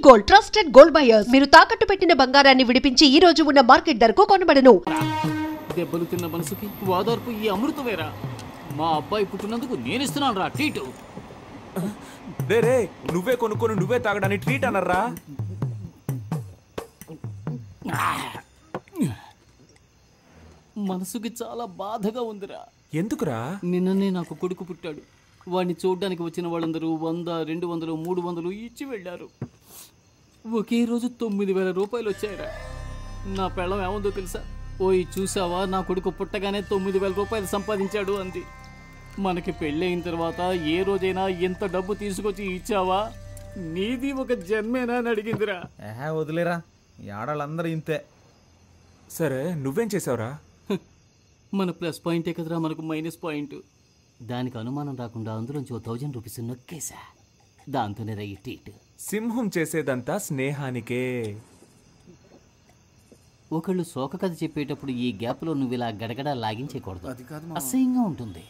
Gold trusted gold buyers. మీరు తాకట్టు పెట్టిన బంగారాన్ని విడిపించి ఈ రోజు ఉన్న మార్కెట్ ధరకు కొనబడను. దెబ్బలు తిన్న మనసుకి వాదార్పు ఈ అమృతమేరా. మా అబ్బాయి పుట్టినందుకు నేను ఇస్తున్నాను రా ట్రీట్. రే నువ్వే కొనుక్కొని నువ్వే తాగడానికి ట్రీట్ అన్నారా? మనసుకి చాలా బాధగా ఉందిరా. ఎందుకురా? నిన్ననే నాకు కొడుకు పుట్టాడు. వాడిని చూడ్డానికి వచ్చిన వాళ్ళందరూ 100, 200, 300 ఇచ్చి వెళ్ళారు. ఒకే రోజు 9,000 రూపాయలు వచ్చాయిరా. నా పెళ్ళం ఏముందో తెలుసా? ఓయ్ చూసావా, నా కొడుకు పుట్టగానే 9,000 రూపాయలు సంపాదించాడు అంది. మనకి పెళ్ళయిన తర్వాత ఏ రోజైనా ఎంత డబ్బు తీసుకొచ్చి ఇచ్చావా? నీది ఒక జన్మేనా అని అడిగిందిరా. వదిలేరా, ఈ ఆడాళ్ళందరూ ఇంతే. సరే నువ్వేం చేసావురా? మన ప్లస్ పాయింటే కదరా మనకు మైనస్ పాయింట్. దానికి అనుమానం రాకుండా అందులోంచి 1000 రూపీస్ నొక్కేసా. దాంతోనే రైట్. సింహం చేసేదంతా స్నేహానికే. ఒకళ్ళు శోక కథ చెప్పేటప్పుడు ఈ గ్యాప్లో నువ్వు ఇలా గడగడ లాగించేయకూడదు, అసహ్యంగా ఉంటుంది.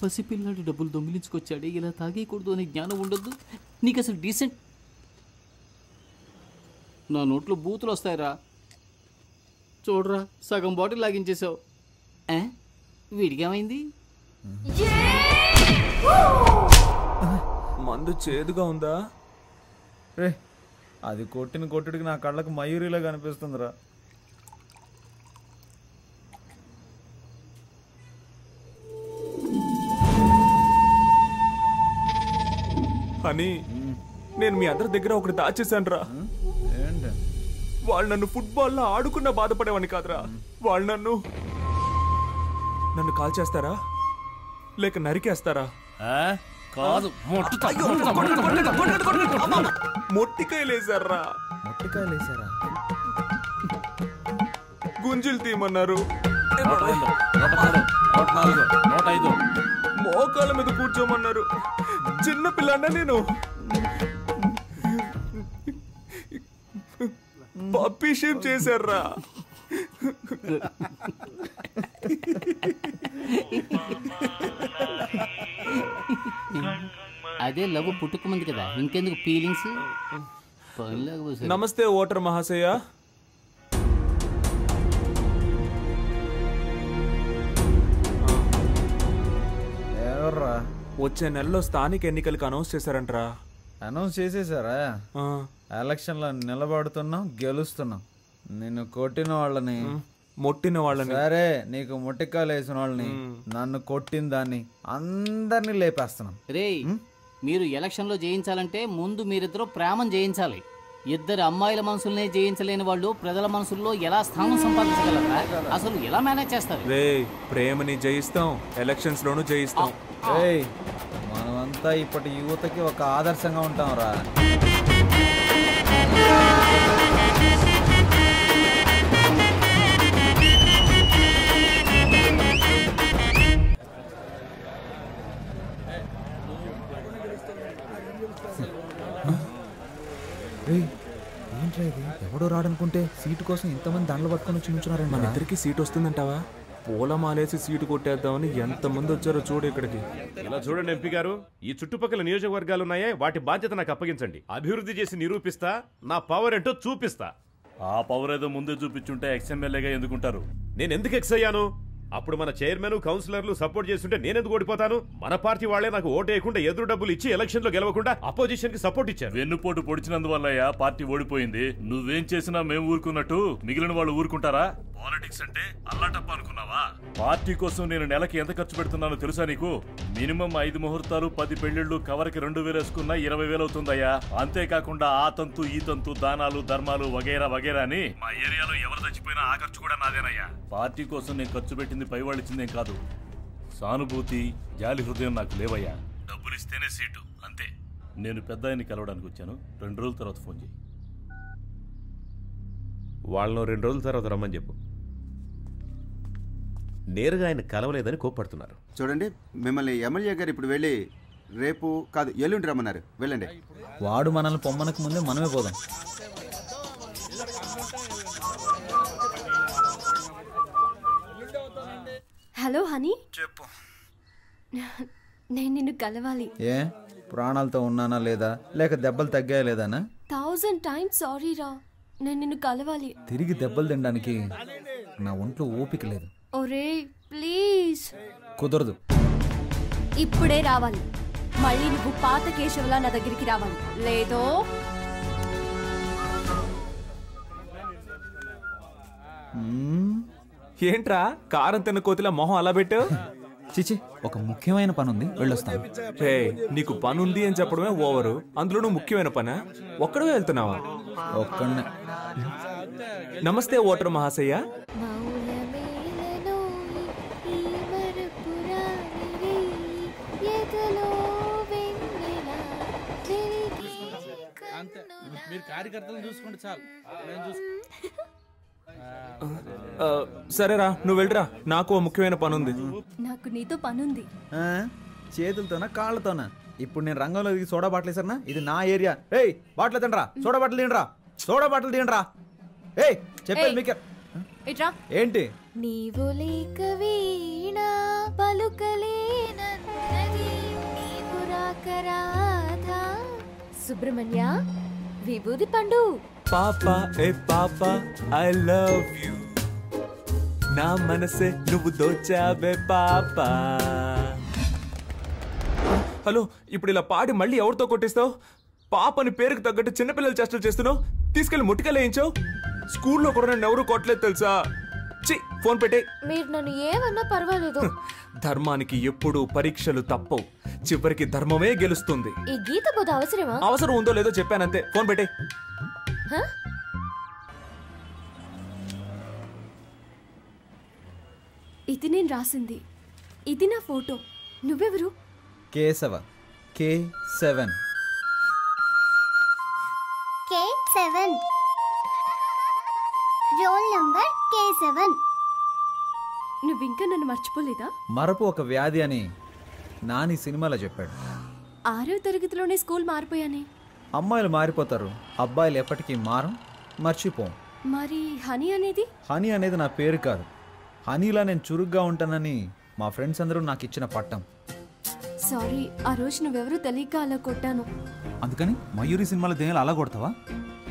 పసిపిల్లాడు డబ్బులు దొంగిలించుకొచ్చాడే, ఇలా తాగేయకూడదు అనే జ్ఞానం ఉండొద్దు నీకు అసలు. డీసెంట్. నా నోట్లో బూతులు వస్తాయిరా. చూడరా, సగం బాటిల్ లాగించేసావు. వీడికేమైంది? మందు చేదుగా ఉందా? రే, అది కొట్టిన కొట్టుడికి నా కళ్ళకు మయూరిలా కనిపిస్తుందిరా. అని నేను మీ అందరి దగ్గర ఒకటి దాచేశాను రా. ఏంటి? వాళ్ళు నన్ను ఫుట్బాల్లో ఆడుకున్నా బాధపడేవాడిని కాదురా. వాళ్ళు నన్ను కాల్ చేస్తారా లేక నరికేస్తారా? కాదు, మొట్టికాయలేసారా? మొట్టికాయలేసారా? గుంజులు తీయమన్నారు. 105 మోకాళ్ళ మీద కూర్చోమన్నారు. చిన్న పిల్లన్న నేను. పప్పీ షేప్ చేశారా? అదే లవ్ పుట్టుకమంది కదా, ఇంకెందుకు ఫీలింగ్స్? నమస్తే ఓటర్ మహాశయ. ఎవర్రా? వచ్చే నెలలో స్థానిక ఎన్నికలకు అనౌన్స్ చేశారంటరా. అనౌన్స్ చేసేసారా? ఎలక్షన్లో నిలబడుతున్నాం, గెలుస్తున్నాం. నిన్ను కొట్టిన వాళ్ళని, మొట్టిన వాళ్ళని, సరే నీకు మొట్టికాయలు వేసిన వాళ్ళని, నన్ను కొట్టిన దాన్ని అందరినీ లేపేస్తున్నాం. రే, మీరు ఎలక్షన్లో జయించాలంటే ముందు మీరిద్దరూ ప్రేమను జయించాలి. ఇద్దరు అమ్మాయిల మనసులనే జయించలేని వాళ్ళు ప్రజల మనసుల్లో ఎలా స్థానం సంపాదించగలరా? అసలు ఎలా మేనేజ్ చేస్తారు? రే, ప్రేమని జయిస్తాం, ఎలక్షన్స్ లోను జయిస్తాం. మనమంతా ఇప్పటి యువతకి ఒక ఆదర్శంగా ఉంటాం రా. ఏంట్రా ఇది? ఎవడో రాడనుకుంటే సీటు కోసం ఇంతమంది దండలు పట్టుకొని వచ్చి నుంచున్నారండి. మన ఇద్దరికి సీట్ వస్తుందంటావా? పూలమాలేసి సీటు కొట్టేద్దామని ఎంతమంది వచ్చారో చూడు ఇక్కడికి. ఇలా చూడండి ఎంపీ గారు, ఈ చుట్టుపక్కల నియోజకవర్గాలు ఉన్నాయే, వాటి బాధ్యత నాకు అప్పగించండి. అభివృద్ధి చేసి నిరూపిస్తా, నా పవర్ ఏంటో చూపిస్తా. ఆ పవర్ ఏదో ముందే చూపించుంటే ఎక్స్ఎమ్మెల్యేగా ఎందుకుంటారు? నేను ఎందుకు ఎక్స్ అయ్యాను? అప్పుడు మన చైర్మన్, కౌన్సిలర్లు సపోర్ట్ చేస్తుంటే నేనెందుకు ఓడిపోతాను? మన పార్టీ వాళ్లే నాకు ఓటేయకుండా ఎదురు డబ్బులు ఇచ్చి ఎలక్షన్ లో గెలవకుండా అపోజిషన్ కి సపోర్ట్ ఇచ్చారు. వెన్నుపోటు పొడిచినందువల్లయ్యా పార్టీ ఓడిపోయింది. నువ్వేం చేసినా మేము ఊరుకున్నట్టు మిగిలిన వాళ్ళు ఊరుకుంటారా? పాలిటిక్స్ అంటే అల్లాటప్ప అనుకున్నావా? పార్టీ కోసం నేను నెలకి ఎంత ఖర్చు పెడుతున్నానో తెలుసా నీకు? మినిమం 5 ముహూర్తాలు, 10 పెళ్లిళ్లు, కవర్కి 2,000 వేసుకున్నా 20,000 అవుతుందయ్యా. అంతేకాకుండా ఆ తంతు ఈ తంతు, దానాలు ధర్మాలు వగైరా వగైరా అని మా ఏరియాలో ఎవరు చచ్చిపోయినా ఆ ఖర్చు కూడా నాదేనయ్యా. పార్టీ కోసం నేను ఖర్చు పెట్టింది పైవాళ్ళు ఇచ్చిందేం కాదు. సానుభూతి, జాలి హృదయం నాకు లేవయ్యా. డబ్బులు ఇస్తేనే సీటు, అంతే. నేను పెద్ద ఆయన్ని కలవడానికి వచ్చాను. 2 రోజుల తర్వాత ఫోన్ చేయి. వాళ్ళను 2 రోజుల తర్వాత రమ్మని చెప్పు. నేరుగా ఆయన కలవలేదని కోప్పడుతున్నారు. చూడండి, మిమ్మల్ని ఎమ్మెల్యే గారు ఇప్పుడు వెళ్ళి రేపు కాదు ఎల్లుండి రమ్మన్నారు. వెళ్ళండి. వాడు మనల్ని పొమ్మనకు ముందే మనమే పోదాం. హలో హనీ, చెప్పు. నేను నిన్ను కలవాలి. ప్రాణాలతో ఉన్నానా లేదా లేక దెబ్బలు తగ్గాయా లేదానా? 1000 times సారీ రా. నేను నిన్ను కలవాలి. తిరిగి దెబ్బలు తినడానికి నా ఒంట్లో ఓపిక లేదు. ఒరే ప్లీజ్. కుదరదు. ఇప్పుడే రావాలి. మళ్ళీ నువ్వు పాత కేశవలా నా దగ్గరికి రావాలి. లేదో ఏంట్రా కారం తిన్న కోతిలా మొహం అలా పెట్టావు? చిచి, ఒక ముఖ్యమైన పని ఉంది, వెళ్ళొస్తాను. రే, నీకు పని ఉంది అని చెప్పడమే ఓవరు, అందులోనూ ముఖ్యమైన పనా? ఒక్కడే వెళ్తున్నావా? ఒక్కడనే. నమస్తే ఓటర్ మహాశయ్య. సరేరా, నువ్వు వెళ్ళరా, నాకు ముఖ్యమైన పని ఉంది. నాకు నీతో పనుంది. చేతులతోనా కాళ్ళతోనా? ఇప్పుడు నేను రంగంలో దిగి సోడా బాటిల్ వేసారా? ఇది నా ఏరియా. ఏయ్, బాటిల్ తినరా, సోడా బాటిల్ తినరా, సోడా బాటిల్ తినరా. ఏయ్, చెప్పేది మీకు ఏంటి? నీవు లేక వీణా పలుకలేనన్నది నీవు రాకరాధా. సుబ్రహ్మణ్య, విభూది పండు. పాపా ఏ పాపా, ఐ లవ్ యు, నా మనసే నువ్వు దోచావే పాపా. హలో, ఇప్పుడు ఇలా పాడి మళ్ళీ ఎవరితో కొట్టిస్తావు? పాపని పేరుకు తగ్గట్టు చిన్నపిల్లలు చేష్టలు చేస్తున్నావు. తీసుకెళ్లి ముట్టికలేయించావు. స్కూల్లో కూడా నన్ను ఎవరు కొట్టలేదు తెలుసా? చి, ఫోన్ పెట్టే. మీరు నన్ను ఏమన్నా పర్వాలేదు. ధర్మానికి ఎప్పుడూ పరీక్షలు తప్పవు, చివరికి ధర్మమే గెలుస్తుంది. ఈ గీత బోధ అవసరమా? అవసరం ఉందో లేదో చెప్పానంతే, ఫోన్ పెట్టే. ఇది నేను రాసింది. ఇది నా ఫోటో. నువ్వెవరు? Keshava, K7. K7. Roll number K7. నువ్వింకా నన్ను మర్చిపోలేదా? మరపు ఒక వ్యాధి అని నాని సినిమాలో చెప్పాడు. 6వ తరగతిలోనే స్కూల్ మారిపోయానే. అమ్మాయిలు మారిపోతారు, అబ్బాయిలు ఎప్పటికీ మారం, మర్చిపోం. మరి హనీ అనేది? హనీ అనేది నా పేరు కాదు. హనీలా నేను చురుగ్గా ఉంటానని మా ఫ్రెండ్స్ అందరూ నాకు ఇచ్చిన పట్టం. సారీ, ఆ రోజు నువ్వెవరో తెలియక అలా కొట్టాను. అందుకని మయూరి సినిమాలో దేనిలో అలా కొడతావా?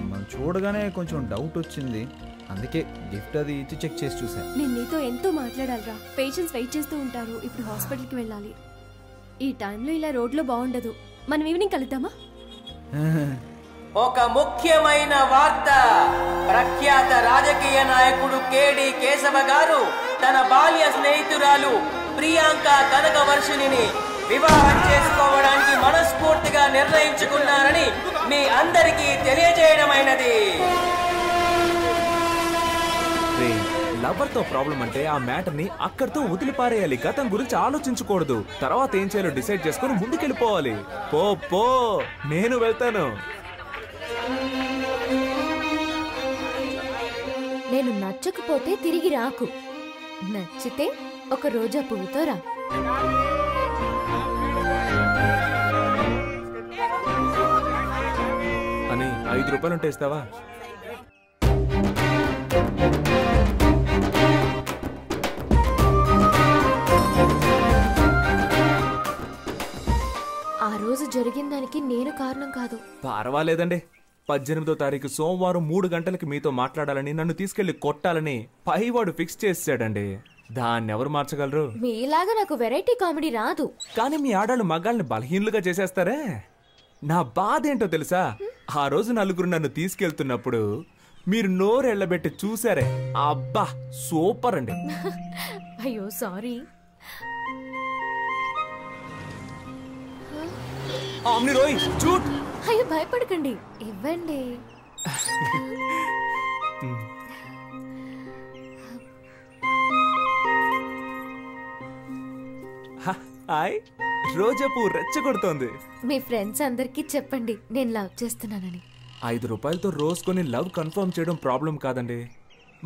మనం చూడగానే కొంచెం డౌట్ వచ్చింది, అందుకే గిఫ్ట్ అది ఇచ్చి చెక్ చేసి చూసాను. నేను నీతో ఎంతో మాట్లాడాలిరా. పేషెంట్స్ వెయిట్ చేస్తూ ఉంటారు. ఇప్పుడు హాస్పిటల్కి వెళ్ళాలి. ఈ టైంలో ఇలా రోడ్లో బాగుండదు. మనం ఈవినింగ్ కలుద్దామా? ఒక ముఖ్యమైన వార్త. ప్రఖ్యాత రాజకీయ నాయకుడు కేడి కేశవ గారు తన బాల్య స్నేహితురాలు ప్రియాంక కనకవర్షిణిని వివాహం చేసుకోవడానికి మనస్ఫూర్తిగా నిర్ణయించుకున్నారని మీ అందరికీ తెలియజేయడమైనది. లవర్ తో ప్రాబ్లం అంటే ఆ మ్యాటర్ ని అక్కడితో వదిలిపారేయాలి. గతం గురించి ఆలోచించకూడదు. తర్వాత ఏం చేయాలో డిసైడ్ చేసుకుని ముందుకెళ్ళిపోవాలి. పో పో, నేను వెళ్తాను. నేను నచ్చకపోతే తిరిగి రాకు. నచ్చితే ఒక రోజా పువ్వుతో రా. అని 5 రూపాయలు ఉంటే ఇస్తావా? ఆ రోజు జరిగిన దానికి నేను కారణం కాదు. పర్వాలేదండి. 18వ తారీఖు సోమవారం 3 గంటలకి మీతో మాట్లాడాలని, నన్ను తీసుకెళ్లి కొట్టాలని పైవాడు ఫిక్స్ చేసాడండి. దాన్ని ఎవరు మార్చగలరు? మీలాగా నాకు వెరైటీ కామెడీ రాదు. కానీ మీ ఆడాళ్ళు మగాళ్ళని బలహీనులుగా చేసేస్తారే. నా బాధ ఏంటో తెలుసా? ఆ రోజు నలుగురు నన్ను తీసుకెళ్తున్నప్పుడు మీరు నోరెళ్లబెట్టి చూసారే, అబ్బా సూపర్ అండి. అయ్యో సారీ. అయ్యో భయపడకండి, ఇవ్వండి. హాయ్, రోజా పువ్వు రెచ్చగొడుతోంది. మీ ఫ్రెండ్స్ అందరికి చెప్పండి నేను లవ్ చేస్తున్నానని. 5 రూపాయలతో రోజ్ కొని లవ్ కన్ఫర్మ్ చేయడం ప్రాబ్లం కాదండి.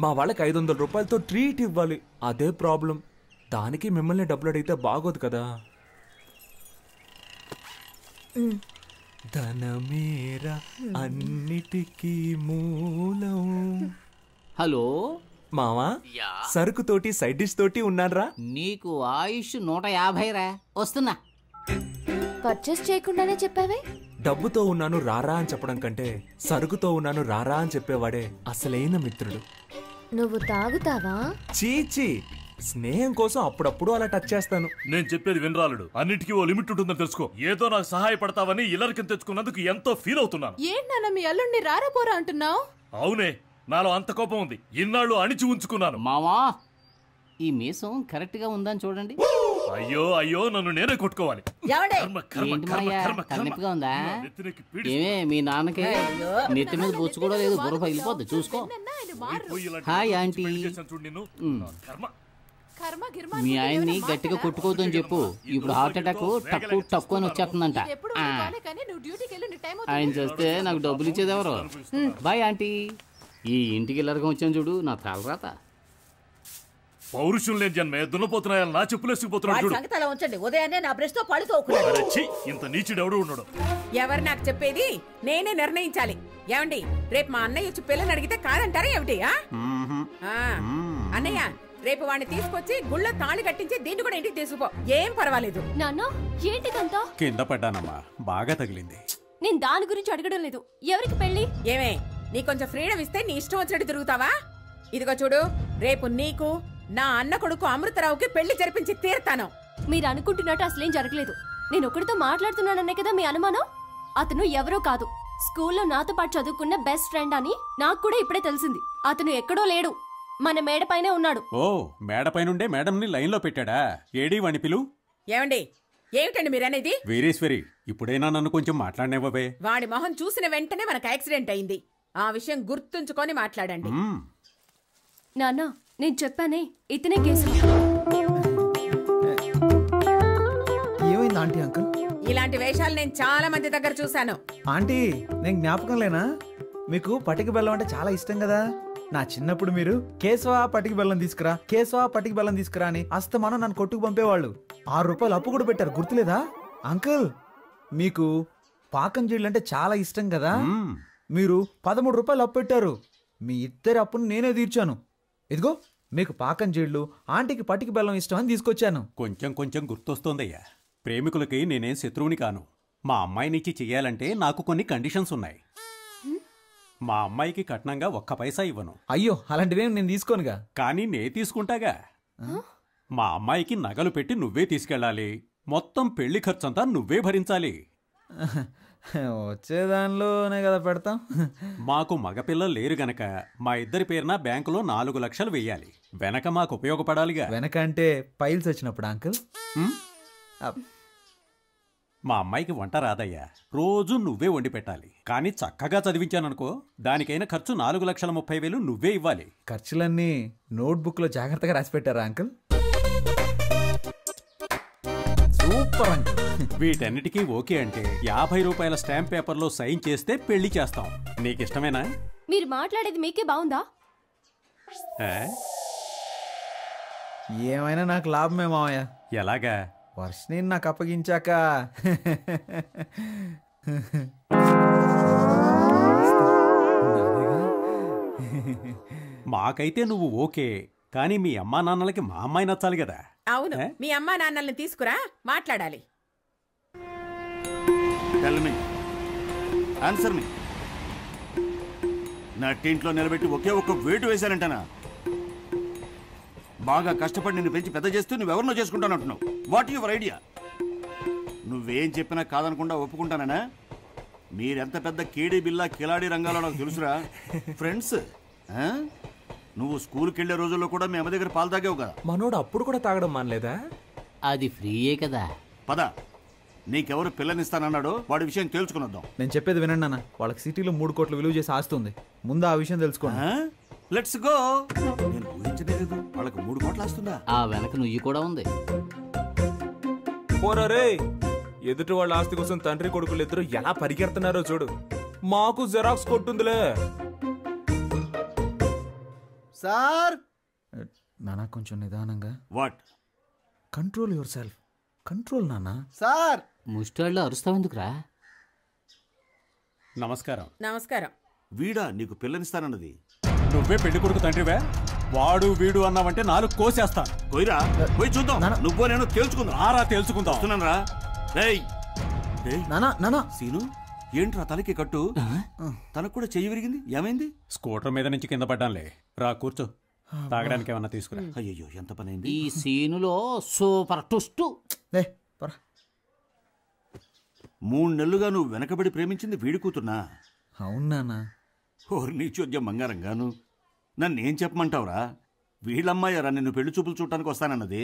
మా వాళ్ళకి 500 రూపాయలతో ట్రీట్ ఇవ్వాలి, అదే ప్రాబ్లం. దానికి మిమ్మల్ని డబ్బులు అడిగితే బాగోదు కదా. ధనమేరా అన్నిటికీ మూలం. హలో మావా, సరుకు తోటి సైడ్ డిష్ తోటి ఉన్నారా? నీకు ఆయుష్ 150 రా. వస్తున్నా. పర్చేస్ చేయకుండానే చెప్పావే. డబ్బుతో ఉన్నాను రారా అని చెప్పడం కంటే సరుకుతో ఉన్నాను రారా అని చెప్పేవాడే అసలైన మిత్రుడు. నువ్వు తాగుతావా? చీచి, స్నేహం కోసం అప్పుడప్పుడు అలా టచ్ చేస్తాను. నేను చెప్పేది వినరాలుడు, అన్నిటికీ ఓ లిమిట్ ఉంటుందని తెలుసుకో. ఏదో నాకు సహాయపడతావని ఇల్లరికం తెచ్చుకున్నందుకు ఎంతో ఫీల్ అవుతున్నాను. ఏంటన్నా మీ అల్లుడిని రారాపోరా అంటున్నావు? అవునే, నాలో అంత కోపం ఉంది. ఇన్నాళ్ళు అణిచి ఉంచుకున్నాను. మావా, ఈ మీసం కరెక్ట్ గా ఉందని చూడండి. అయ్యో అయ్యో, నన్ను నేనే కొట్టుకోవాలి. ఏంటి మాయా, తలనొప్పిగా ఉందా? ఏమే మీ నాన్నకి నెత్తి మీద బొచ్చు కూడా లేదు, బుర్ర పగిలిపోద్ది, చూసుకో. Hi aunty. మీ ఆయన్ని గట్టిగా కొట్టుకోవద్దని చెప్పు. ఇప్పుడు హార్ట్ అటాక్ టక్కు టక్కు అని వచ్చేస్తుందంట. ఆయన చేస్తే నాకు డబ్బులు ఇచ్చేది ఎవరు? Bye aunty. ఈ ఇంటికి ఇల్లరకం వచ్చాను చూడు, నా తలరాత. పౌరుషం లేని జన్మే దున్నపోతున్నాయని నా చెప్పులేసుకుపోతున్నాడు. ఉదయాన్నే నా బ్రష్ తో పళ్ళు తోకున్నాడు. ఇంత నీచుడు ఎవడు ఉన్నాడు? ఎవరు నాకు చెప్పేది? నేనే నిర్ణయించాలి. ఏమండి, రేపు మా అన్నయ్య వచ్చి పిల్లని అడిగితే కాదంటారా ఏమిటి? అన్నయ్య, రేపు వాడిని తీసుకొచ్చి గుళ్ళ తాళి కట్టించి దీన్ని కూడా ఇంటికి తీసుకుపో, ఏం పర్వాలేదు. నాన్న, ఏంటిదంతా? కింద పడ్డానమ్మా, బాగా తగిలింది. నేను దాని గురించి అడగడం లేదు. ఎవరికి పెళ్లి? ఏమే, నీ కొంచెం ఫ్రీడమ్ ఇస్తే నీ ఇష్టం వచ్చినట్టు తిరుగుతావా? ఇదిగో చూడు, రేపు నీకు నా అన్న కొడుకు అమృతరావుకి పెళ్లి జరిపించి తీరుతాను. మీరు అనుకుంటున్నట్టు అసలేం జరగలేదు. నేను ఒకరితో మాట్లాడుతున్నాననే కదా మీ అనుమానం? అతను ఎవరో కాదు, స్కూల్లో నాతో పాటు చదువుకున్న బెస్ట్ ఫ్రెండ్ అని నాకు కూడా ఇప్పుడే తెలిసింది. అతను ఎక్కడో లేడు, మన మేడపైనే ఉన్నాడు. ఓ, మేడపైనుండే మేడంని లైన్లో పెట్టాడా? ఏడీ వాణి పిలు. ఏమండి, ఏమిటండి మీరనేది? వీరేశ్వరి, ఇప్పుడైనా నన్ను కొంచెం మాట్లాడనివ్వవే. వాడి మొహం చూసిన వెంటనే మనకు యాక్సిడెంట్ అయింది. ఆ విషయం గుర్తుంచుకొని మాట్లాడండి. నాన్న, నేను చెప్పానే, ఇతనే కేసు. ఏమైంది ఆంటీ? అంకుల్, ఇలాంటి వేషాలు నేను చాలా మంది దగ్గర చూశాను. ఆంటీ, నేను జ్ఞాపకం లేనా? మీకు పటిక బెల్లం అంటే చాలా ఇష్టం కదా. నా చిన్నప్పుడు మీరు కేశవా పటిక బెల్లం తీసుకురా, కేశవా పటిక బెల్లం తీసుకురా అని అస్తమానం నన్ను కొట్టుకు పంపేవాళ్ళు. 6 రూపాయలు అప్పు కూడా పెట్టారు, గుర్తులేదా? అంకుల్, మీకు పాకం జీళ్ళు అంటే చాలా ఇష్టం కదా. మీరు 13 రూపాయలు అప్పు పెట్టారు. మీ ఇద్దరి అప్పును నేనే తీర్చాను. ఇదిగో మీకు పాకం జీళ్ళు, ఆంటీకి పటిక బెల్లం ఇష్టం అని తీసుకొచ్చాను. కొంచెం కొంచెం గుర్తొస్తోందయ్యా. ప్రేమికులకి నేనేం శత్రువుని కాను. మా అమ్మాయినిచ్చి చెయ్యాలంటే నాకు కొన్ని కండిషన్స్ ఉన్నాయి. మా అమ్మాయికి కట్నంగా 1 పైసా ఇవ్వను. అయ్యో, అలాంటివేం నేను తీసుకోనుగా. కానీ నే తీసుకుంటాగా. మా అమ్మాయికి నగలు పెట్టి నువ్వే తీసుకెళ్ళాలి. మొత్తం పెళ్లి ఖర్చంతా నువ్వే భరించాలి. వచ్చేదానిలోనే కదా పెడతాం. మాకు మగపిల్లలు లేరు గనక మా ఇద్దరి పేరున బ్యాంకులో 4 లక్షలు వెయ్యాలి. వెనక మాకు ఉపయోగపడాలిగా. వెనక అంటే పైల్స్ వచ్చినప్పుడు అంకుల్. మా అమ్మాయికి వంట రాదయ్యా. రోజు నువ్వే వండి పెట్టాలి. కానీ చక్కగా చదివించాననుకో, దానికైనా ఖర్చు 4,30,000 నువ్వే ఇవ్వాలి. ఖర్చులన్నీ నోట్బుక్ లో జాగ్రత్తగా రాసి పెట్టారా అంకుల్? Super uncle. వీటన్నిటికీ ఓకే అంటే 50 రూపాయల స్టాంప్ పేపర్లో సైన్ చేస్తే పెళ్లి చేస్తాం. నీకిష్టమేనా? మీరు మాట్లాడేది మీకే బాగుందా? ఏమైనా నాకు లాభమే మావయ్య. ఎలాగా? వర్షని నాకు అప్పగించాక మాకైతే నువ్వు ఓకే, కానీ మీ అమ్మా నాన్నలకి మా అమ్మాయి నచ్చాలి కదా. అవును, మీ అమ్మా నాన్నల్ని తీసుకురా, మాట్లాడాలి. ఆన్సర్ మీ. నా టీంట్లో నిలబెట్టి ఒకే ఒక్క వేటు వేశానంటనా? బాగా కష్టపడి నిన్ను పెంచి పెద్ద చేస్తూ నువ్వెవరినో చేసుకుంటానంటున్నావు. What your idea? నువ్వేం చెప్పినా కాదనకుండా ఒప్పుకుంటానా? మీరెంత పెద్ద కేడీ బిల్లా కిలాడీ రంగాలో నాకు తెలుసురా. ఫ్రెండ్స్, నువ్వు స్కూల్కి వెళ్ళే రోజుల్లో కూడా మీ అమ్మ దగ్గర పాలు తాగావు కదా. మనోడు అప్పుడు కూడా తాగడం మానలేదా? అది ఫ్రీయే కదా. పద, నీకెవరు పిల్లనిస్తానన్నాడో వాడి విషయం తెలుసుకునొద్దాం. నేను చెప్పేది వినండి అన్న. వాళ్ళకి సిటీలో 3 కోట్లు విలువ చేసి ఆస్తుంది. ముందు ఆ విషయం తెలుసుకోండి. Let's go. నేను ఊహించలేదు వాళ్ళకి 3 కోట్లు వస్తుందా. ఆ వెనక నువ్వు కూడా ఉంది. పోరా రే, ఎదుటి వాళ్ళ ఆస్తి కోసం తండ్రి కొడుకులు ఇద్దరు ఎలా పరిగెడుతున్నారో చూడు. మాకు జెరాక్స్ కొట్టుందిలే. సార్, నానా కొంచెం నిదానంగా. What? Control your self. Control నానా. సార్, ముష్టాళ్ళు అరుస్తావెందుకురా? నమస్కారం. నమస్కారం. వీడా నీకు పిల్లనిస్తానన్నది? నువ్వే పెళ్లి కొడుకు తండ్రివే. వాడు వీడు అన్నావంటే 4 కోసేస్తాను. పోయిరా, పోయి చూద్దాం. నువ్వు నేను తేల్చుకుందాం. ఆరా తేల్చుకుందాం. వస్తున్నానరా. రేయ్, నానా నానా సీను ఏంట్రా తలకి కట్టు తనకు కూడా చెయ్యి విరిగింది ఏమైంది స్కూటర్ మీద నుంచి కింద పడ్డానులే రా కూర్చో తాగడానికి ఏమన్నా తీసుకురా అయ్యో ఎంత పని అయింది ఈ సీనులో సూపర్ ట్విస్ట్ 3 నెలలుగా నువ్వు వెనకబడి ప్రేమించింది వీడి కూతున్నా అవునా ఓరి నీ చోద్యం బంగారంగాను నన్నేం చెప్పమంటావురా వీళ్ళమ్మాయారా నిన్ను పెళ్లి చూపులు చూడటానికి వస్తానన్నది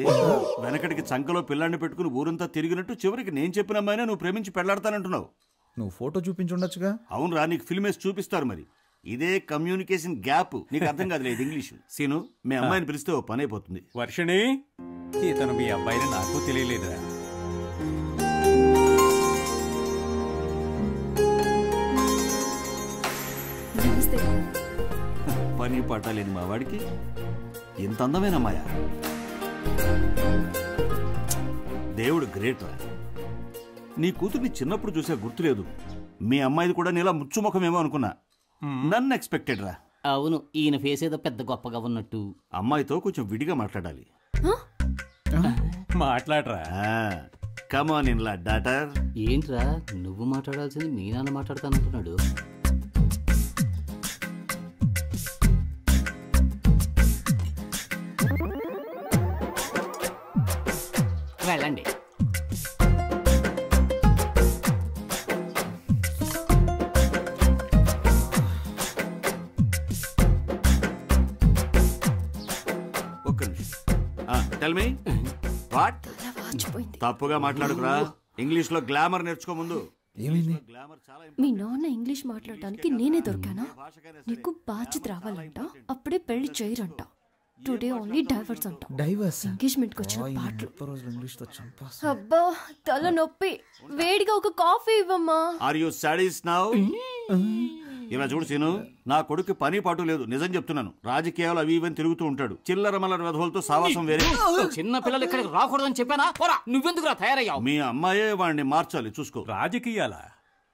వెనకటికి చంకలో పిల్లాన్ని పెట్టుకుని ఊరంతా తిరిగినట్టు చివరికి నేను చెప్పిన అమ్మాయినా నువ్వు ప్రేమించి పెళ్లాడతానంటున్నావు నువ్వు ఫోటో చూపించుండొచ్చుగా అవునరా నీకు ఫిల్మ్ వేసి చూపిస్తారు మరి ఇదే కమ్యూనికేషన్ గ్యాప్ నీకు అర్థం కాదులేదు ఇంగ్లీష్ సీను మీ అమ్మాయిని పిలిస్తే ఓ పని అయిపోతుంది వర్షిణి ఇతను మీ అబ్బాయిని నాకు తెలియలేదురా పని పాట లేని మా వాడికి ఎంత అందమైన అమ్మాయ దేవుడు గ్రేట్ రా నీ కూతుర్ని చిన్నప్పుడు చూసే గుర్తులేదు మీ అమ్మాయిది కూడా నీలా ముచ్చుముఖమేమో అనుకున్నా నన్ను ఎక్స్పెక్టెడ్ రా అవును ఈయన ఫేస్ ఏదో పెద్ద గొప్పగా ఉన్నట్టు అమ్మాయితో కొంచెం విడిగా మాట్లాడాలి మాట్లాడరా కమాన్ ఇన్ లా డాటర్ ఏంట్రా నువ్వు మాట్లాడాల్సింది మీ నాన్న మాట్లాడతానంటున్నాడు వెళ్ళండి ఒక్క నిమిషం టెల్ మీ వాట్ తప్పుగా మాట్లాడుకురా ఇంగ్లీష్ లో గ్లామర్ నేర్చుకో ముందు మీ నాన్న ఇంగ్లీష్ మాట్లాడటానికి నేనే దొరికానా నీకు బాధ్యత రావాలంట అప్పుడే పెళ్లి చేయరంట టుడే ఓన్లీ డైవర్స్ అంట డైవర్స్ ఎంగేజ్మెంట్ కి వచ్చిన పాటలు ఇంగ్లీష్ తో చంపాస్ అబ్బా తల నొప్పి వేడిగా ఒక కాఫీ ఇవ్వమ్మా ఆర్ యు సాడీస్ నౌ ఇలా చూడు సీను నా కొడుకు పని పాటు లేదు నిజం చెప్తున్నాను రాజకీయాలు అవి ఇవని తిరుగుతూ ఉంటాడు చిల్లర మల్లర వెధవలతో సావాసం వేరే చిన్న పిల్లలు ఇక్కడికి రాకూడదని చెప్పానా నువ్వెందుకురా తయారయ్యావు మీ అమ్మాయే వాడిని మార్చాలి చూసుకో రాజకీయాలా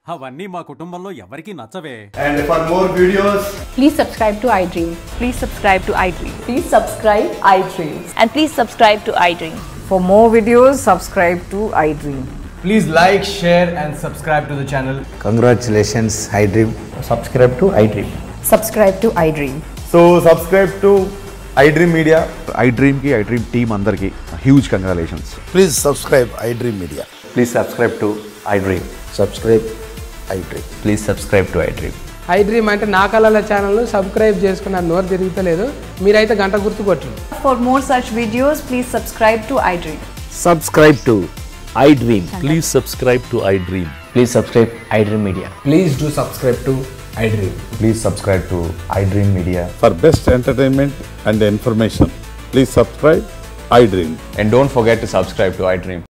అవన్నీ మా కుటుంబంలో ఎవరికీ నచ్చవే And for more videos, please subscribe to iDream. Please subscribe to iDream. Please subscribe iDream. And please subscribe to iDream. For more videos, subscribe to iDream. please like, share and subscribe to the channel. Congratulations, iDream. Subscribe to iDream. Subscribe to iDream. So subscribe to iDream Media. iDream ki iDream team andarki huge congratulations. Please subscribe iDream Media. Please subscribe to iDream. Subscribe iDream. Please subscribe to iDream. iDream అంటే నా కళల channel subscribe చేసుకున్న నోరు తిరుగుతలేదు మీరైతే గంట గుర్తు కొట్టండి For more such videos, please subscribe to iDream. Subscribe to iDream. Please subscribe to iDream. Please subscribe iDream Media. Please do subscribe to iDream. Please subscribe to iDream Media. For best entertainment and information, please subscribe iDream. And don't forget to subscribe to iDream.